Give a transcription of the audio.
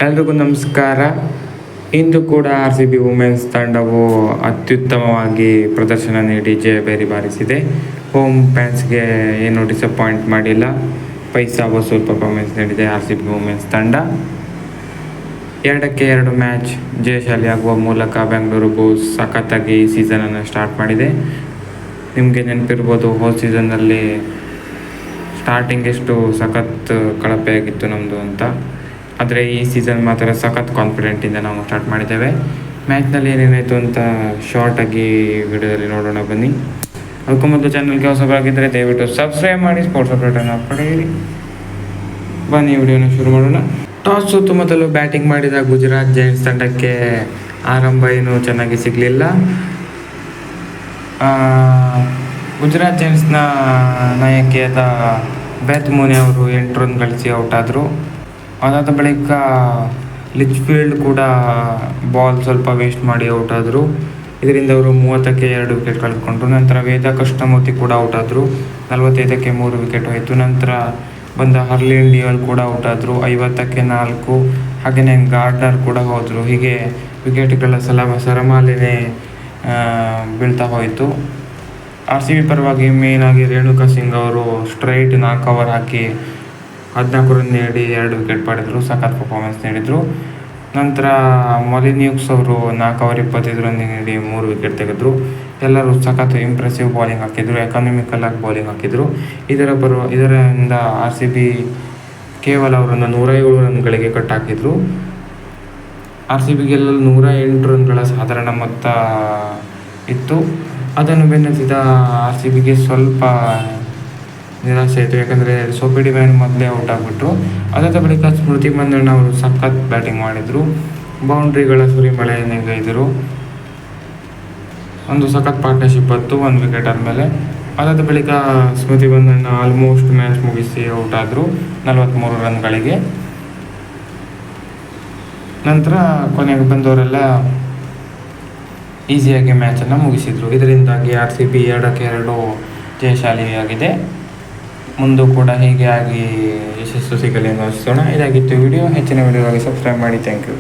ಎಲ್ರಿಗೂ ನಮಸ್ಕಾರ. ಇಂದು ಕೂಡ RCB ವುಮೆನ್ಸ್ ತಂಡವು ಅತ್ಯುತ್ತಮವಾಗಿ ಪ್ರದರ್ಶನ ನೀಡಿ ಜಯಭೇರಿ ಬಾರಿಸಿದೆ. ಹೋಮ್ ಫ್ಯಾನ್ಸ್ಗೆ ಏನು ಡಿಸಪಾಯಿಂಟ್ ಮಾಡಿಲ್ಲ. ಪೈಸಾ ವಸೂಲ್ ಪರ್ಫಾರ್ಮೆನ್ಸ್ ನೀಡಿದೆ RCB ವುಮೆನ್ಸ್ ತಂಡ. 2-2 ಮ್ಯಾಚ್ ಜಯಶಾಲಿಯಾಗುವ ಮೂಲಕ ಬೆಂಗಳೂರು ಬುಲ್ಸ್ ಸಖತ್ತಾಗಿ ಈ ಸೀಸನನ್ನು ಸ್ಟಾರ್ಟ್ ಮಾಡಿದೆ. ನಿಮಗೆ ನೆನಪಿರ್ಬೋದು, ಹೋದ ಸೀಸನ್ನಲ್ಲಿ ಸ್ಟಾರ್ಟಿಂಗ್ ಎಷ್ಟು ಸಖತ್ ಕಳಪೆಯಾಗಿತ್ತು ನಮ್ಮದು ಅಂತ. ಆದರೆ ಈ ಸೀಸನ್ ಮಾತ್ರ ಸಖತ್ ಕಾನ್ಫಿಡೆಂಟಿಂದ ನಾವು ಸ್ಟಾರ್ಟ್ ಮಾಡಿದ್ದೇವೆ. ಮ್ಯಾಚ್ನಲ್ಲಿ ಏನೇನಾಯಿತು ಅಂತ ಶಾರ್ಟಾಗಿ ವಿಡಿಯೋದಲ್ಲಿ ನೋಡೋಣ ಬನ್ನಿ. ಅದಕ್ಕೂ ಮೊದಲು ಚಾನಲ್ಗೆ ಹೊಸಬರಾಗಿದ್ದರೆ ದಯವಿಟ್ಟು ಸಬ್ಸ್ಕ್ರೈಬ್ ಮಾಡಿ, ಸ್ಪೋರ್ಟ್ಸ್ ಅಪ್ಡೇಟನ್ನು ಪಡೆಯಿರಿ. ಬನ್ನಿ ವಿಡಿಯೋನ ಶುರು ಮಾಡೋಣ. ಟಾಸ್ ಸೋತು ಮೊದಲು ಬ್ಯಾಟಿಂಗ್ ಮಾಡಿದ ಗುಜರಾತ್ ಜೈಂಟ್ಸ್ ತಂಡಕ್ಕೆ ಆರಂಭ ಏನೂ ಚೆನ್ನಾಗಿ ಸಿಗಲಿಲ್ಲ. ಗುಜರಾತ್ ಜೈಂಟ್ಸ್ನ ನಾಯಕಿಯಾದ ಬೆತ್ ಮುನೆ ಅವರು 8 ರನ್ ಗಳಿಸಿ ಔಟ್ ಆದರು. ಅದಾದ ಬಳಿಕ ಲಿಚ್ಫೀಲ್ಡ್ ಕೂಡ ಬಾಲ್ ಸ್ವಲ್ಪ ವೇಸ್ಟ್ ಮಾಡಿ ಔಟ್ ಆದರು. ಇದರಿಂದ ಅವರು 30ಕ್ಕೆ 2 ವಿಕೆಟ್ ಕಳೆದುಕೊಂಡ್ರು. ನಂತರ ವೇದಾ ಕೃಷ್ಣಮೂರ್ತಿ ಕೂಡ ಔಟ್ ಆದರು. 45ಕ್ಕೆ 3 ವಿಕೆಟ್ ಹೋಯಿತು. ನಂತರ ಬಂದ ಹರ್ಲೀನ್ ಡಿಯಾಲ್ ಕೂಡ ಔಟ್ ಆದರು. 50ಕ್ಕೆ 4. ಹಾಗೆಯೇ ಗಾರ್ಡ್ನರ್ ಕೂಡ ಹೋದರು. ಹೀಗೆ ವಿಕೆಟ್ಗಳ ಸರಮಾಲೆನೇ ಬೀಳ್ತಾ ಹೋಯಿತು. RCB ಪರವಾಗಿ ಮೇಯ್ನಾಗಿ ರೇಣುಕಾ ಸಿಂಗ್ ಅವರು ಸ್ಟ್ರೈಟ್ 4 ಓವರ್ ಹಾಕಿ 14 ರನ್ ನೀಡಿ 2 ವಿಕೆಟ್ ಪಡೆದರು. ಸಖತ್ ಪರ್ಫಾರ್ಮೆನ್ಸ್ ನೀಡಿದರು. ನಂತರ ಮೊಲಿನ್ಯೂಕ್ಸ್ ಅವರು 4 ಓವರ್ 25 ರನ್ ನೀಡಿ 3 ವಿಕೆಟ್ ತೆಗೆದರು. ಎಲ್ಲರೂ ಸಖತ್ ಇಂಪ್ರೆಸಿವ್ ಬಾಲಿಂಗ್ ಹಾಕಿದರು, ಎಕಾನಮಿಕಲ್ ಆಗಿ ಬಾಲಿಂಗ್ ಹಾಕಿದರು. ಇದರಿಂದ RCB ಕೇವಲ ಅವರನ್ನು 107 ರನ್ಗಳಿಗೆ ಕಟ್ ಹಾಕಿದರು. RCB ಗೆಲ್ಲಲು 108 ರನ್ಗಳ ಸಾಧಾರಣ ಮೊತ್ತ ಇತ್ತು. ಅದನ್ನು ಬೆನ್ನತ್ತಿದ RCBಗೆ ಸ್ವಲ್ಪ ನಿರಾಸೆ ಆಯಿತು. ಯಾಕಂದರೆ ಸೋಪಿ ಡಿವೈನ್ ಮೊದಲೇ ಔಟ್ ಆಗಿಬಿಟ್ರು. ಅದಾದ ಬಳಿಕ ಸ್ಮೃತಿ ಮಂದಣ್ಣ ಅವರು ಸಖತ್ ಬ್ಯಾಟಿಂಗ್ ಮಾಡಿದರು. ಬೌಂಡ್ರಿಗಳ ಸುರಿಮಳೆ ನೆಗೈದರು. ಒಂದು ಸಖತ್ ಪಾರ್ಟ್ನರ್ಶಿಪ್ ಬಂತು 1 ವಿಕೆಟ್ ಆದಮೇಲೆ. ಅದಾದ ಬಳಿಕ ಸ್ಮೃತಿ ಮಂದಣ್ಣ ಆಲ್ಮೋಸ್ಟ್ ಮ್ಯಾಚ್ ಮುಗಿಸಿ ಔಟ್ ಆದರು 43 ರನ್ಗಳಿಗೆ. ನಂತರ ಕೊನೆಗೆ ಬಂದವರೆಲ್ಲ ಈಸಿಯಾಗಿ ಮ್ಯಾಚನ್ನು ಮುಗಿಸಿದರು. ಇದರಿಂದಾಗಿ RCB 2-2 ಜಯಶಾಲಿಯಾಗಿದೆ. ಮುಂದೂ ಕೂಡ ಹೀಗೆ ಆಗಿ ಯಶಸ್ಸು ಸಿಗಲಿ ಎಂದು ಆಶಿಸೋಣ. ಇದಾಗಿತ್ತು ವಿಡಿಯೋ. ಹೆಚ್ಚಿನ ವಿಡಿಯೋಗಾಗಿ ಸಬ್ಸ್ಕ್ರೈಬ್ ಮಾಡಿ. Thank you.